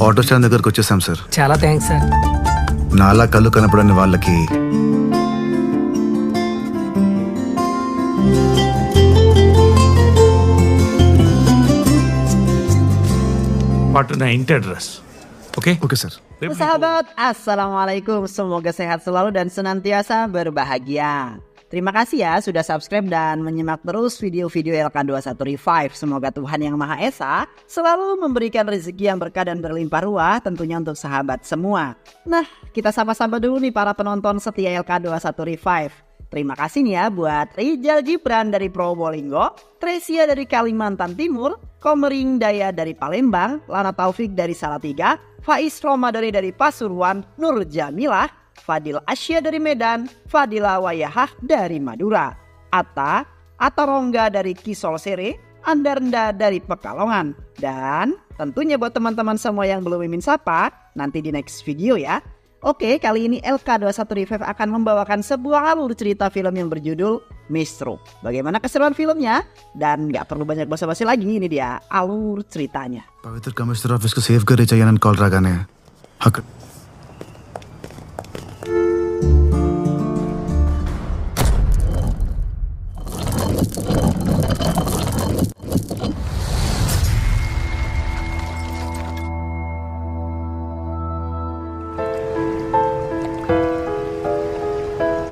Auto stand దగ్గరకు వచ్చేసాం సార్. చాలా థ్యాంక్స్ సార్. నాలా కళ్ళు కనపడని వాళ్ళకి Patna inti address. Oke? Okay sir. Sahabat, Assalamualaikum. Semoga sehat selalu dan senantiasa berbahagia. Terima kasih ya sudah subscribe dan menyimak terus video-video LK21 Revive. Semoga Tuhan Yang Maha Esa selalu memberikan rezeki yang berkah dan berlimpah ruah tentunya untuk sahabat semua. Nah, kita sama-sama dulu nih para penonton setia LK21 Revive. Terima kasih nih ya buat Rijal Gibran dari Probolinggo, Tresia dari Kalimantan Timur, Komering Daya dari Palembang, Lana Taufik dari Salatiga, Faiz Romadhani dari Pasuruan, Nur Jamilah, Fadil Asya dari Medan, Fadila Wayahah dari Madura, Atta Rongga dari Kisol Sere, Andarenda dari Pekalongan, dan tentunya buat teman-teman semua yang belum mimin sapa, nanti di next video ya. Oke, kali ini LK21 Revive akan membawakan sebuah alur cerita film yang berjudul Mistro. Bagaimana keseruan filmnya? Dan gak perlu banyak basa-basi lagi, ini dia alur ceritanya. పవిత్ర commissioner office కు సేఫ్ గా రీచ్ అయ్యానని కాల్ రాగానే అక్కడ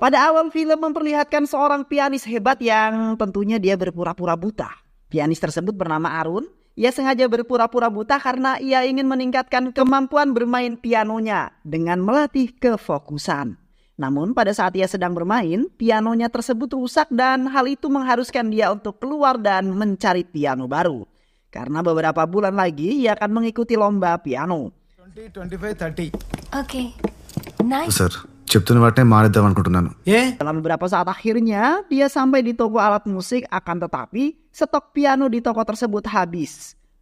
Pada awal film memperlihatkan seorang pianis hebat yang tentunya dia berpura-pura buta. Pianis tersebut bernama Arun. Ia sengaja berpura-pura buta karena ia ingin meningkatkan kemampuan bermain pianonya dengan melatih kefokusan. Namun pada saat ia sedang bermain, pianonya tersebut rusak dan hal itu mengharuskan dia untuk keluar dan mencari piano baru. Karena beberapa bulan lagi ia akan mengikuti lomba piano. 20, 25, 30. Okay. Nice. Sir చెప్తున్న వాటినే మానేద్దాం అనుకుంటున్నాను. Dalam beberapa saat akhirnya, dia sampai di toko alat musik, akan tetapi stok piano di toko tersebut habis.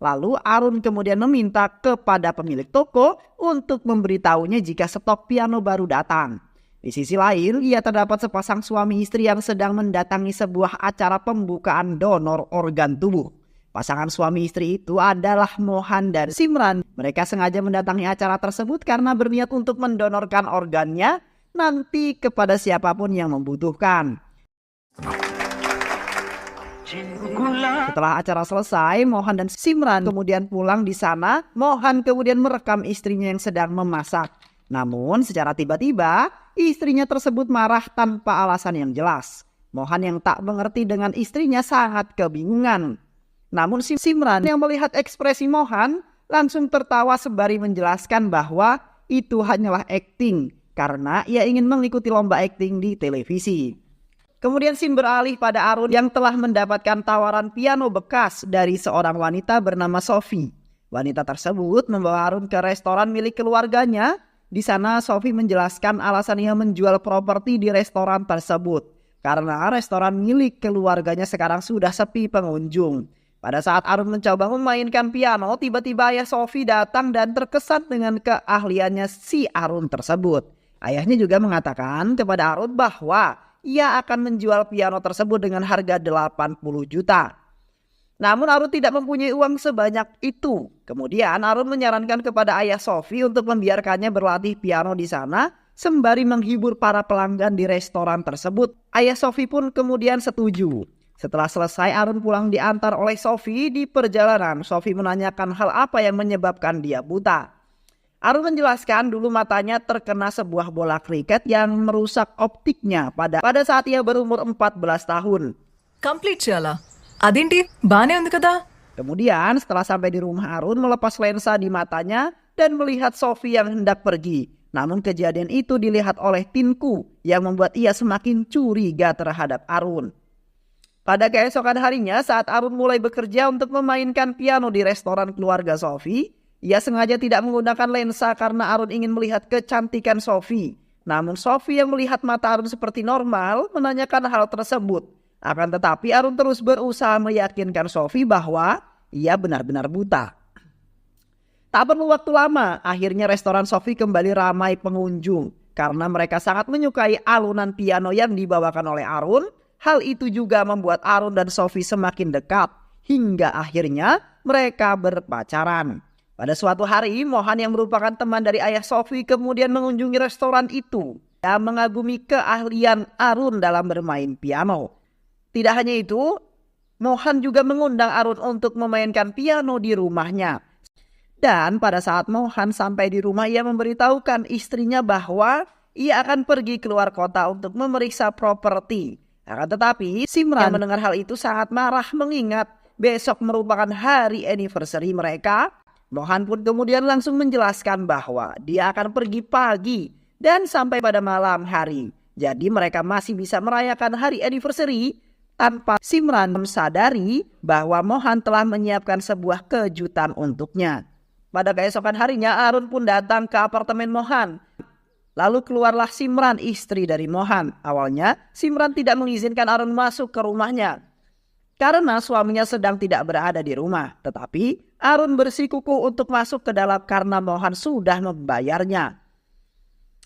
Lalu Arun kemudian meminta kepada pemilik toko untuk memberitahunya jika stok piano baru datang. Di sisi lain, ia terdapat sepasang suami istri yang sedang mendatangi sebuah acara pembukaan donor organ tubuh. Pasangan suami istri itu adalah Mohan dan Simran. Mereka sengaja mendatangi acara tersebut karena berniat untuk mendonorkan organnya nanti kepada siapapun yang membutuhkan. Setelah acara selesai, Mohan dan Simran kemudian pulang di sana. Mohan kemudian merekam istrinya yang sedang memasak. Namun secara tiba-tiba, istrinya tersebut marah tanpa alasan yang jelas. Mohan yang tak mengerti dengan istrinya sangat kebingungan. Namun Simran yang melihat ekspresi Mohan langsung tertawa sembari menjelaskan bahwa itu hanyalah akting karena ia ingin mengikuti lomba akting di televisi. Kemudian Sim beralih pada Arun yang telah mendapatkan tawaran piano bekas dari seorang wanita bernama Sophie. Wanita tersebut membawa Arun ke restoran milik keluarganya. Di sana Sophie menjelaskan alasan ia menjual properti di restoran tersebut karena restoran milik keluarganya sekarang sudah sepi pengunjung. Pada saat Arun mencoba memainkan piano, tiba-tiba ayah Sophie datang dan terkesan dengan keahliannya si Arun tersebut. Ayahnya juga mengatakan kepada Arun bahwa ia akan menjual piano tersebut dengan harga 80 juta. Namun Arun tidak mempunyai uang sebanyak itu. Kemudian Arun menyarankan kepada ayah Sophie untuk membiarkannya berlatih piano di sana sembari menghibur para pelanggan di restoran tersebut. Ayah Sophie pun kemudian setuju. Setelah selesai, Arun pulang diantar oleh Sophie. Di perjalanan, Sophie menanyakan hal apa yang menyebabkan dia buta. Arun menjelaskan dulu matanya terkena sebuah bola kriket yang merusak optiknya pada saat ia berumur 14 tahun. Complete చేయాలా? అదేంటి బానే ఉంది కదా? Kemudian setelah sampai di rumah, Arun melepas lensa di matanya dan melihat Sophie yang hendak pergi. Namun kejadian itu dilihat oleh Tinku yang membuat ia semakin curiga terhadap Arun. Pada keesokan harinya saat Arun mulai bekerja untuk memainkan piano di restoran keluarga Sophie, ia sengaja tidak menggunakan lensa karena Arun ingin melihat kecantikan Sophie. Namun Sophie yang melihat mata Arun seperti normal menanyakan hal tersebut. Akan tetapi Arun terus berusaha meyakinkan Sophie bahwa ia benar-benar buta. Tak perlu waktu lama, akhirnya restoran Sophie kembali ramai pengunjung. Karena mereka sangat menyukai alunan piano yang dibawakan oleh Arun. Hal itu juga membuat Arun dan Sophie semakin dekat hingga akhirnya mereka berpacaran. Pada suatu hari, Mohan yang merupakan teman dari ayah Sophie kemudian mengunjungi restoran itu dan mengagumi keahlian Arun dalam bermain piano. Tidak hanya itu, Mohan juga mengundang Arun untuk memainkan piano di rumahnya. Dan pada saat Mohan sampai di rumah, ia memberitahukan istrinya bahwa ia akan pergi keluar kota untuk memeriksa properti. Akan tetapi, Simran yang mendengar hal itu sangat marah mengingat besok merupakan hari anniversary mereka. Mohan pun kemudian langsung menjelaskan bahwa dia akan pergi pagi dan sampai pada malam hari. Jadi mereka masih bisa merayakan hari anniversary tanpa Simran sadari bahwa Mohan telah menyiapkan sebuah kejutan untuknya. Pada keesokan harinya, Arun pun datang ke apartemen Mohan. Lalu keluarlah Simran, istri dari Mohan. Awalnya Simran tidak mengizinkan Arun masuk ke rumahnya karena suaminya sedang tidak berada di rumah. Tetapi Arun bersikukuh untuk masuk ke dalam karena Mohan sudah membayarnya.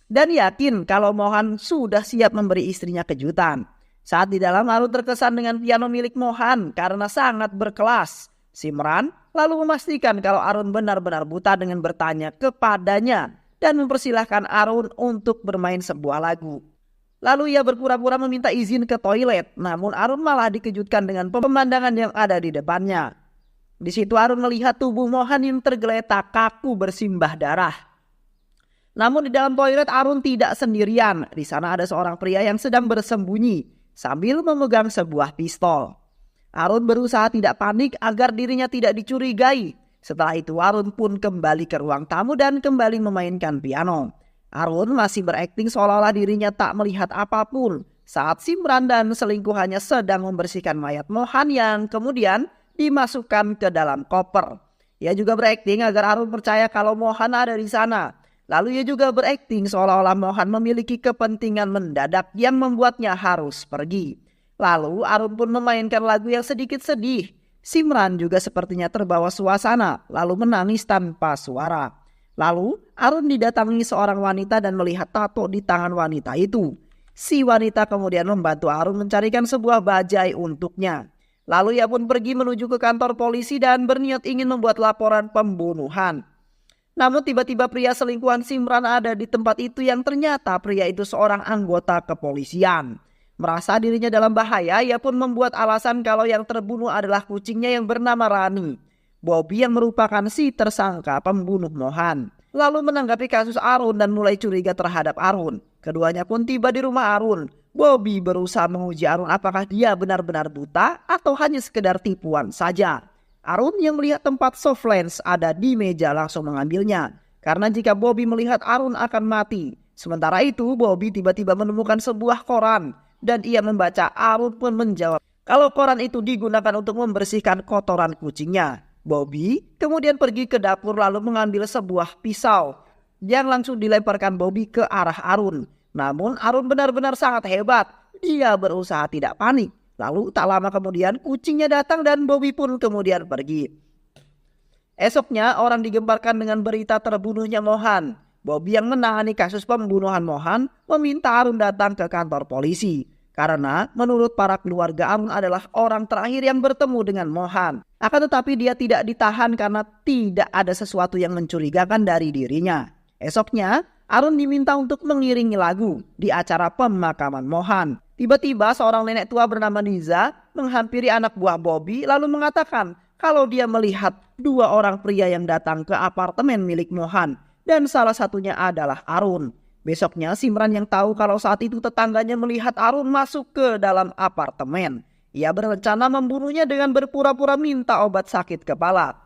Dan yakin kalau Mohan sudah siap memberi istrinya kejutan. Saat di dalam, Arun terkesan dengan piano milik Mohan karena sangat berkelas. Simran lalu memastikan kalau Arun benar-benar buta dengan bertanya kepadanya dan mempersilahkan Arun untuk bermain sebuah lagu. Lalu ia berpura-pura meminta izin ke toilet, namun Arun malah dikejutkan dengan pemandangan yang ada di depannya. Di situ Arun melihat tubuh Mohan yang tergeletak kaku bersimbah darah. Namun di dalam toilet Arun tidak sendirian. Di sana ada seorang pria yang sedang bersembunyi sambil memegang sebuah pistol. Arun berusaha tidak panik agar dirinya tidak dicurigai. Setelah itu Arun pun kembali ke ruang tamu dan kembali memainkan piano. Arun masih berakting seolah-olah dirinya tak melihat apapun saat Simran dan selingkuhannya sedang membersihkan mayat Mohan yang kemudian dimasukkan ke dalam koper. Ia juga berakting agar Arun percaya kalau Mohan ada di sana. Lalu ia juga berakting seolah-olah Mohan memiliki kepentingan mendadak yang membuatnya harus pergi. Lalu Arun pun memainkan lagu yang sedikit sedih. Simran juga sepertinya terbawa suasana lalu menangis tanpa suara. Lalu Arun didatangi seorang wanita dan melihat tato di tangan wanita itu. Si wanita kemudian membantu Arun mencarikan sebuah bajai untuknya. Lalu ia pun pergi menuju ke kantor polisi dan berniat ingin membuat laporan pembunuhan. Namun tiba-tiba pria selingkuhan Simran ada di tempat itu yang ternyata pria itu seorang anggota kepolisian. Merasa dirinya dalam bahaya, ia pun membuat alasan kalau yang terbunuh adalah kucingnya yang bernama Rani. Bobby yang merupakan si tersangka pembunuh Mohan. Lalu menanggapi kasus Arun dan mulai curiga terhadap Arun. Keduanya pun tiba di rumah Arun. Bobby berusaha menguji Arun apakah dia benar-benar buta atau hanya sekedar tipuan saja. Arun yang melihat tempat soft lens ada di meja langsung mengambilnya. Karena jika Bobby melihat Arun akan mati. Sementara itu Bobby tiba-tiba menemukan sebuah koran. Dan ia membaca. Arun pun menjawab kalau koran itu digunakan untuk membersihkan kotoran kucingnya. Bobby kemudian pergi ke dapur lalu mengambil sebuah pisau yang langsung dilemparkan Bobby ke arah Arun. Namun Arun benar-benar sangat hebat. Dia berusaha tidak panik. Lalu tak lama kemudian kucingnya datang dan Bobby pun kemudian pergi. Esoknya orang digemparkan dengan berita terbunuhnya Mohan. Bobby yang menangani kasus pembunuhan Mohan meminta Arun datang ke kantor polisi. Karena menurut para keluarga Arun adalah orang terakhir yang bertemu dengan Mohan. Akan tetapi dia tidak ditahan karena tidak ada sesuatu yang mencurigakan dari dirinya. Esoknya Arun diminta untuk mengiringi lagu di acara pemakaman Mohan. Tiba-tiba seorang nenek tua bernama Niza menghampiri anak buah Bobby lalu mengatakan kalau dia melihat dua orang pria yang datang ke apartemen milik Mohan. Dan salah satunya adalah Arun. Besoknya Simran yang tahu kalau saat itu tetangganya melihat Arun masuk ke dalam apartemen. Ia berencana membunuhnya dengan berpura-pura minta obat sakit kepala.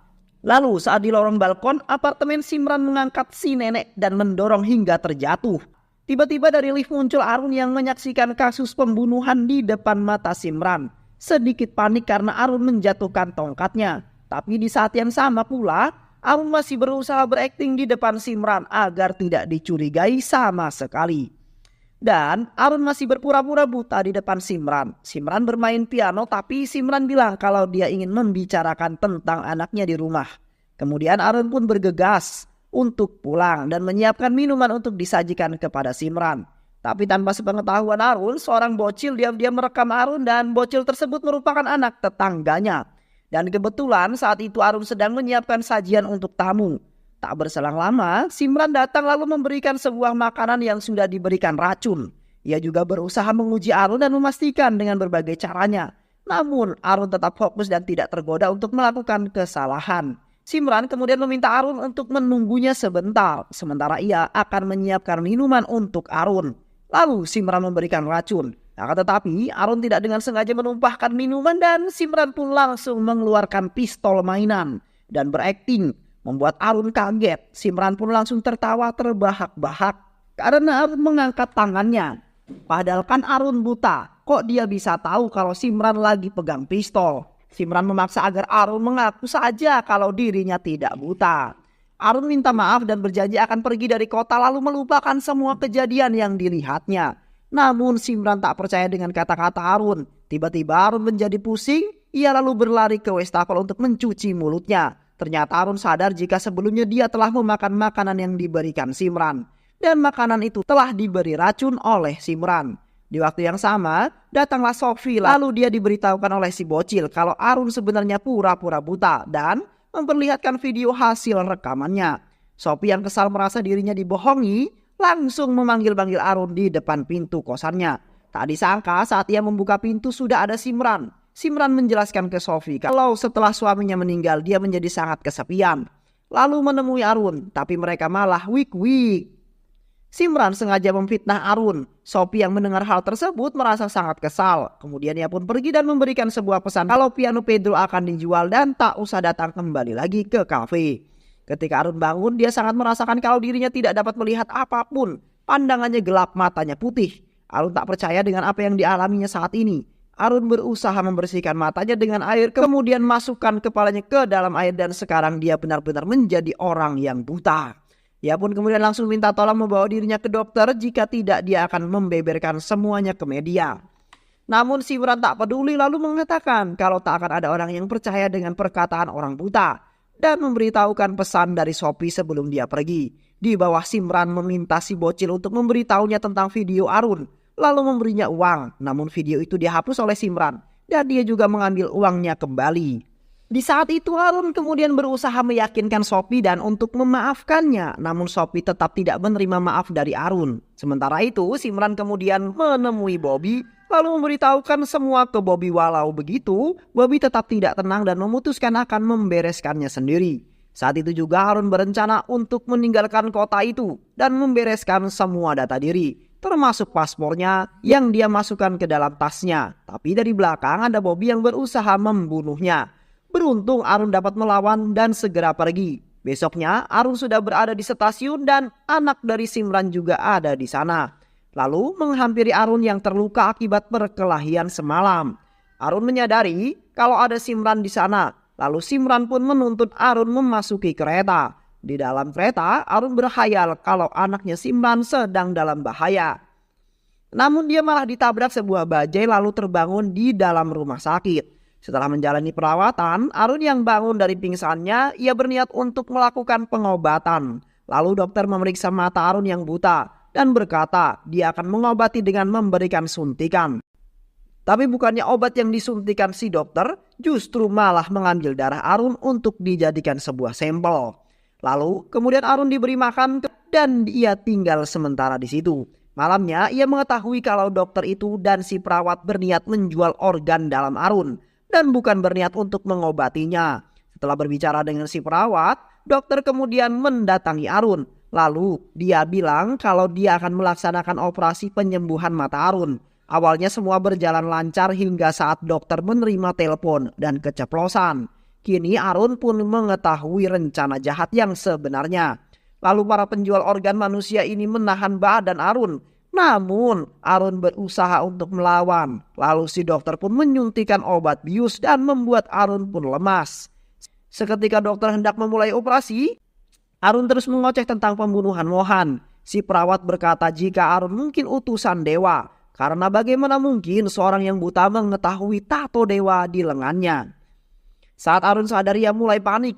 Lalu saat di lorong balkon apartemen Simran mengangkat si nenek dan mendorong hingga terjatuh. Tiba-tiba dari lift muncul Arun yang menyaksikan kasus pembunuhan di depan mata Simran. Sedikit panik karena Arun menjatuhkan tongkatnya. Tapi di saat yang sama pula Arun masih berusaha berakting di depan Simran agar tidak dicurigai sama sekali. Dan Arun masih berpura-pura buta di depan Simran. Simran bermain piano tapi Simran bilang kalau dia ingin membicarakan tentang anaknya di rumah. Kemudian Arun pun bergegas untuk pulang dan menyiapkan minuman untuk disajikan kepada Simran. Tapi tanpa sepengetahuan Arun, seorang bocil diam-diam merekam Arun dan bocil tersebut merupakan anak tetangganya. Dan kebetulan saat itu Arun sedang menyiapkan sajian untuk tamu. Tak berselang lama, Simran datang lalu memberikan sebuah makanan yang sudah diberikan racun. Ia juga berusaha menguji Arun dan memastikan dengan berbagai caranya. Namun Arun tetap fokus dan tidak tergoda untuk melakukan kesalahan. Simran kemudian meminta Arun untuk menunggunya sebentar, sementara ia akan menyiapkan minuman untuk Arun. Lalu Simran memberikan racun. Akan tetapi Arun tidak dengan sengaja menumpahkan minuman dan Simran pun langsung mengeluarkan pistol mainan dan berakting membuat Arun kaget. Simran pun langsung tertawa terbahak-bahak karena Arun mengangkat tangannya. Padahal kan Arun buta, kok dia bisa tahu kalau Simran lagi pegang pistol? Simran memaksa agar Arun mengaku saja kalau dirinya tidak buta. Arun minta maaf dan berjanji akan pergi dari kota lalu melupakan semua kejadian yang dilihatnya. Namun Simran tak percaya dengan kata-kata Arun. Tiba-tiba Arun menjadi pusing, ia lalu berlari ke wastafel untuk mencuci mulutnya. Ternyata Arun sadar jika sebelumnya dia telah memakan makanan yang diberikan Simran. Dan makanan itu telah diberi racun oleh Simran. Di waktu yang sama, datanglah Sophie lalu dia diberitahukan oleh si bocil kalau Arun sebenarnya pura-pura buta dan memperlihatkan video hasil rekamannya. Sophie yang kesal merasa dirinya dibohongi, langsung memanggil-manggil Arun di depan pintu kosannya. Tak disangka saat ia membuka pintu sudah ada Simran. Simran menjelaskan ke Sophie kalau setelah suaminya meninggal dia menjadi sangat kesepian. Lalu menemui Arun, tapi mereka malah wik-wik. Simran sengaja memfitnah Arun. Sophie yang mendengar hal tersebut merasa sangat kesal. Kemudian ia pun pergi dan memberikan sebuah pesan kalau piano Pedro akan dijual dan tak usah datang kembali lagi ke kafe. Ketika Arun bangun, dia sangat merasakan kalau dirinya tidak dapat melihat apapun. Pandangannya gelap, matanya putih. Arun tak percaya dengan apa yang dialaminya saat ini. Arun berusaha membersihkan matanya dengan air, kemudian masukkan kepalanya ke dalam air dan sekarang dia benar-benar menjadi orang yang buta. Ia pun kemudian langsung minta tolong membawa dirinya ke dokter, jika tidak dia akan membeberkan semuanya ke media. Namun Simran tak peduli lalu mengatakan kalau tak akan ada orang yang percaya dengan perkataan orang buta. Dan memberitahukan pesan dari Sophie sebelum dia pergi. Di bawah Simran meminta si bocil untuk memberitahunya tentang video Arun. Lalu memberinya uang. Namun video itu dihapus oleh Simran. Dan dia juga mengambil uangnya kembali. Di saat itu Arun kemudian berusaha meyakinkan Sophie dan untuk memaafkannya. Namun Sophie tetap tidak menerima maaf dari Arun. Sementara itu Simran kemudian menemui Bobby. Lalu memberitahukan semua ke Bobby. Walau begitu, Bobby tetap tidak tenang dan memutuskan akan membereskannya sendiri. Saat itu juga Arun berencana untuk meninggalkan kota itu dan membereskan semua data diri, termasuk paspornya yang dia masukkan ke dalam tasnya. Tapi dari belakang ada Bobby yang berusaha membunuhnya. Beruntung Arun dapat melawan dan segera pergi. Besoknya Arun sudah berada di stasiun dan anak dari Simran juga ada di sana. Lalu menghampiri Arun yang terluka akibat perkelahian semalam. Arun menyadari kalau ada Simran di sana. Lalu Simran pun menuntut Arun memasuki kereta. Di dalam kereta Arun berkhayal kalau anaknya Simran sedang dalam bahaya. Namun dia malah ditabrak sebuah bajai lalu terbangun di dalam rumah sakit. Setelah menjalani perawatan, Arun yang bangun dari pingsannya, ia berniat untuk melakukan pengobatan. Lalu dokter memeriksa mata Arun yang buta dan berkata dia akan mengobati dengan memberikan suntikan. Tapi bukannya obat yang disuntikan si dokter, justru malah mengambil darah Arun untuk dijadikan sebuah sampel. Lalu kemudian Arun diberi makan dan ia tinggal sementara di situ. Malamnya ia mengetahui kalau dokter itu dan si perawat berniat menjual organ dalam Arun dan bukan berniat untuk mengobatinya. Setelah berbicara dengan si perawat, dokter kemudian mendatangi Arun. Lalu dia bilang kalau dia akan melaksanakan operasi penyembuhan mata Arun. Awalnya semua berjalan lancar hingga saat dokter menerima telepon dan keceplosan. Kini Arun pun mengetahui rencana jahat yang sebenarnya. Lalu para penjual organ manusia ini menahan badan Arun. Namun Arun berusaha untuk melawan. Lalu si dokter pun menyuntikkan obat bius dan membuat Arun pun lemas. Seketika dokter hendak memulai operasi, Arun terus mengoceh tentang pembunuhan Mohan. Si perawat berkata jika Arun mungkin utusan dewa. Karena bagaimana mungkin seorang yang buta mengetahui tato dewa di lengannya. Saat Arun sadar ia mulai panik.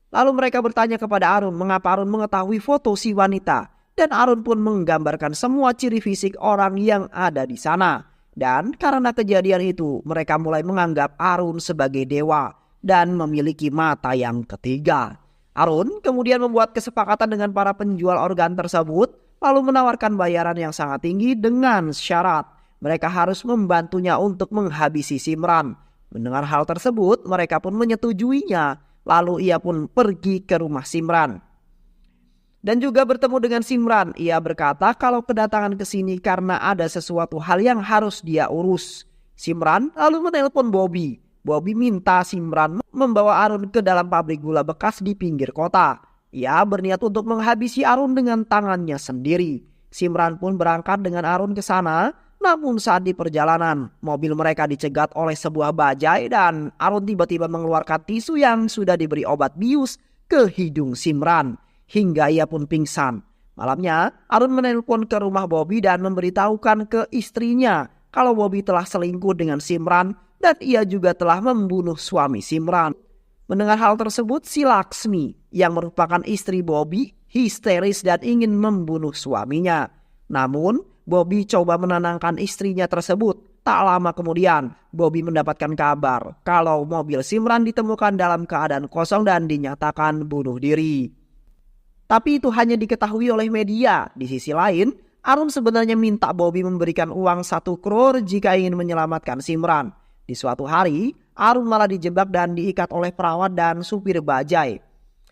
Lalu mereka bertanya kepada Arun mengapa Arun mengetahui foto si wanita. Dan Arun pun menggambarkan semua ciri fisik orang yang ada di sana. Dan karena kejadian itu mereka mulai menganggap Arun sebagai dewa. dan memiliki mata yang ketiga. Arun kemudian membuat kesepakatan dengan para penjual organ tersebut, lalu menawarkan bayaran yang sangat tinggi dengan syarat mereka harus membantunya untuk menghabisi Simran. Mendengar hal tersebut, mereka pun menyetujuinya. Lalu ia pun pergi ke rumah Simran dan juga bertemu dengan Simran. Ia berkata kalau kedatangan ke sini karena ada sesuatu hal yang harus dia urus. Simran lalu menelpon Bobby. Bobby minta Simran membawa Arun ke dalam pabrik gula bekas di pinggir kota. Ia berniat untuk menghabisi Arun dengan tangannya sendiri. Simran pun berangkat dengan Arun ke sana. Namun saat di perjalanan, mobil mereka dicegat oleh sebuah bajai dan Arun tiba-tiba mengeluarkan tisu yang sudah diberi obat bius ke hidung Simran hingga ia pun pingsan. Malamnya, Arun menelpon ke rumah Bobby dan memberitahukan ke istrinya kalau Bobby telah selingkuh dengan Simran dan ia juga telah membunuh suami Simran. Mendengar hal tersebut, si Laksmi yang merupakan istri Bobby histeris dan ingin membunuh suaminya. Namun, Bobby coba menenangkan istrinya tersebut. Tak lama kemudian, Bobby mendapatkan kabar kalau mobil Simran ditemukan dalam keadaan kosong dan dinyatakan bunuh diri. Tapi itu hanya diketahui oleh media. Di sisi lain, Arun sebenarnya minta Bobby memberikan uang 1 crore jika ingin menyelamatkan Simran. Di suatu hari, Arun malah dijebak dan diikat oleh perawat dan supir bajai.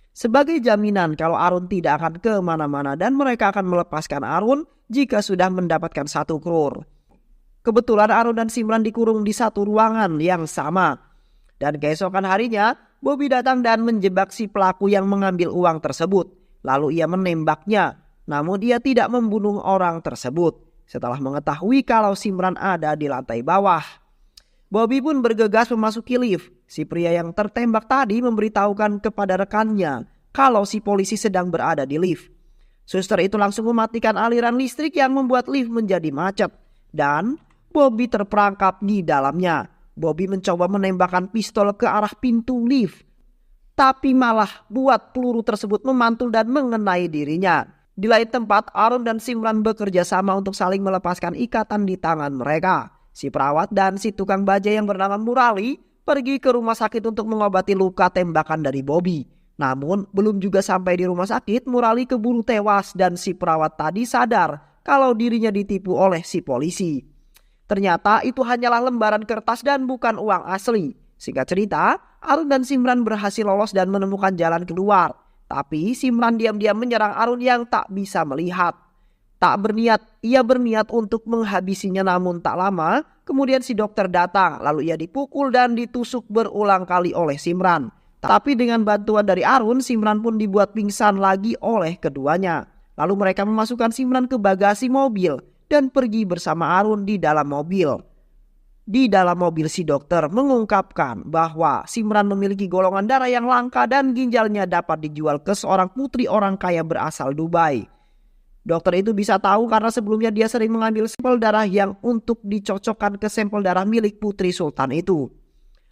Sebagai jaminan kalau Arun tidak akan kemana-mana dan mereka akan melepaskan Arun jika sudah mendapatkan 1 crore. Kebetulan Arun dan Simran dikurung di satu ruangan yang sama. Dan keesokan harinya, Bobby datang dan menjebak si pelaku yang mengambil uang tersebut. Lalu ia menembaknya, namun dia tidak membunuh orang tersebut. Setelah mengetahui kalau Simran ada di lantai bawah, Bobby pun bergegas memasuki lift. Si pria yang tertembak tadi memberitahukan kepada rekannya kalau si polisi sedang berada di lift. Suster itu langsung mematikan aliran listrik yang membuat lift menjadi macet. Dan Bobby terperangkap di dalamnya. Bobby mencoba menembakkan pistol ke arah pintu lift. Tapi malah buat peluru tersebut memantul dan mengenai dirinya. Di lain tempat, Arun dan Simran bekerja sama untuk saling melepaskan ikatan di tangan mereka. Si perawat dan si tukang baja yang bernama Murali pergi ke rumah sakit untuk mengobati luka tembakan dari Bobby. Namun belum juga sampai di rumah sakit, Murali keburu tewas dan si perawat tadi sadar kalau dirinya ditipu oleh si polisi. Ternyata itu hanyalah lembaran kertas dan bukan uang asli. Singkat cerita, Arun dan Simran berhasil lolos dan menemukan jalan keluar. Tapi Simran diam-diam menyerang Arun yang tak bisa melihat. Ia berniat untuk menghabisinya, namun tak lama kemudian si dokter datang. Lalu ia dipukul dan ditusuk berulang kali oleh Simran. Tapi dengan bantuan dari Arun, Simran pun dibuat pingsan lagi oleh keduanya. Lalu mereka memasukkan Simran ke bagasi mobil dan pergi bersama Arun di dalam mobil. Di dalam mobil si dokter mengungkapkan bahwa Simran memiliki golongan darah yang langka dan ginjalnya dapat dijual ke seorang putri orang kaya berasal Dubai. Dokter itu bisa tahu karena sebelumnya dia sering mengambil sampel darah yang untuk dicocokkan ke sampel darah milik putri sultan itu.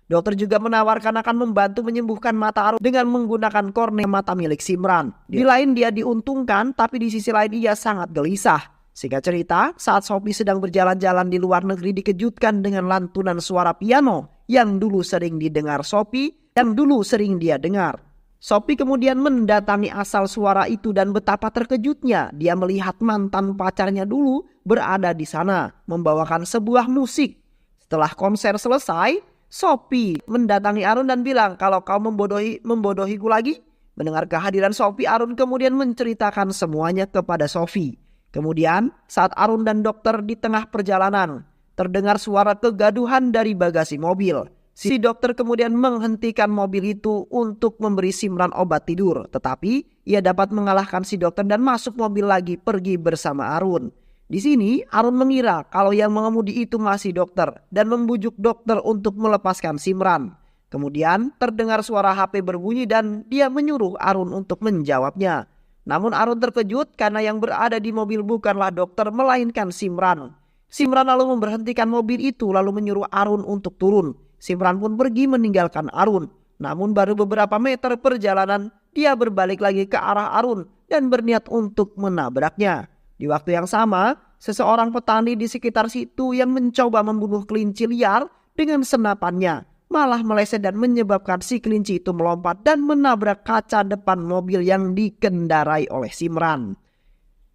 Dokter juga menawarkan akan membantu menyembuhkan mata Arun dengan menggunakan kornea mata milik Simran. Di lain dia diuntungkan, tapi di sisi lain ia sangat gelisah. Singkat cerita, saat Sophie sedang berjalan-jalan di luar negeri dikejutkan dengan lantunan suara piano yang dulu sering didengar Sophie, yang dulu sering dia dengar. Sophie kemudian mendatangi asal suara itu dan betapa terkejutnya dia melihat mantan pacarnya dulu berada di sana membawakan sebuah musik. Setelah konser selesai, Sophie mendatangi Arun dan bilang, kalau kau membodohiku lagi. Mendengar kehadiran Sophie, Arun kemudian menceritakan semuanya kepada Sophie. Kemudian saat Arun dan dokter di tengah perjalanan, terdengar suara kegaduhan dari bagasi mobil. Si dokter kemudian menghentikan mobil itu untuk memberi Simran obat tidur. Tetapi ia dapat mengalahkan si dokter dan masuk mobil lagi pergi bersama Arun. Di sini Arun mengira kalau yang mengemudi itu masih dokter dan membujuk dokter untuk melepaskan Simran. Kemudian terdengar suara HP berbunyi dan dia menyuruh Arun untuk menjawabnya. Namun Arun terkejut karena yang berada di mobil bukanlah dokter melainkan Simran. Simran lalu memberhentikan mobil itu lalu menyuruh Arun untuk turun. Simran pun pergi meninggalkan Arun. Namun baru beberapa meter perjalanan dia berbalik lagi ke arah Arun dan berniat untuk menabraknya. Di waktu yang sama, seseorang petani di sekitar situ yang mencoba membunuh kelinci liar dengan senapannya. malah meleset dan menyebabkan si kelinci itu melompat dan menabrak kaca depan mobil yang dikendarai oleh Simran.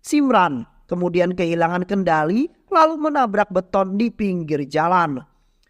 Simran kemudian kehilangan kendali lalu menabrak beton di pinggir jalan.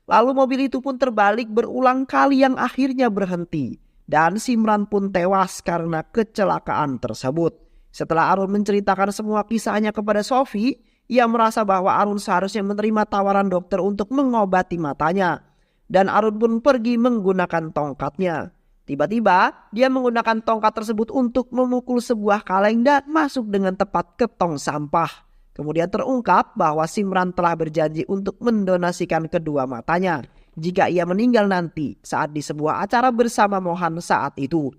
Lalu mobil itu pun terbalik berulang kali yang akhirnya berhenti. Dan Simran pun tewas karena kecelakaan tersebut. Setelah Arun menceritakan semua kisahnya kepada Sofi, ia merasa bahwa Arun seharusnya menerima tawaran dokter untuk mengobati matanya. Dan Arun pun pergi menggunakan tongkatnya. Tiba-tiba dia menggunakan tongkat tersebut untuk memukul sebuah kaleng dan masuk dengan tepat ke tong sampah. Kemudian terungkap bahwa Simran telah berjanji untuk mendonasikan kedua matanya jika ia meninggal nanti saat di sebuah acara bersama Mohan saat itu.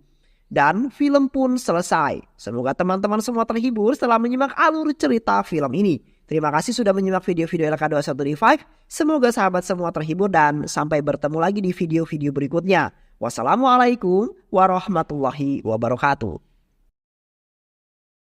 Dan film pun selesai. Semoga teman-teman semua terhibur setelah menyimak alur cerita film ini. Terima kasih sudah menyimak video-video LK21D5. Semoga sahabat semua terhibur dan sampai bertemu lagi di video-video berikutnya. Wassalamualaikum warahmatullahi wabarakatuh.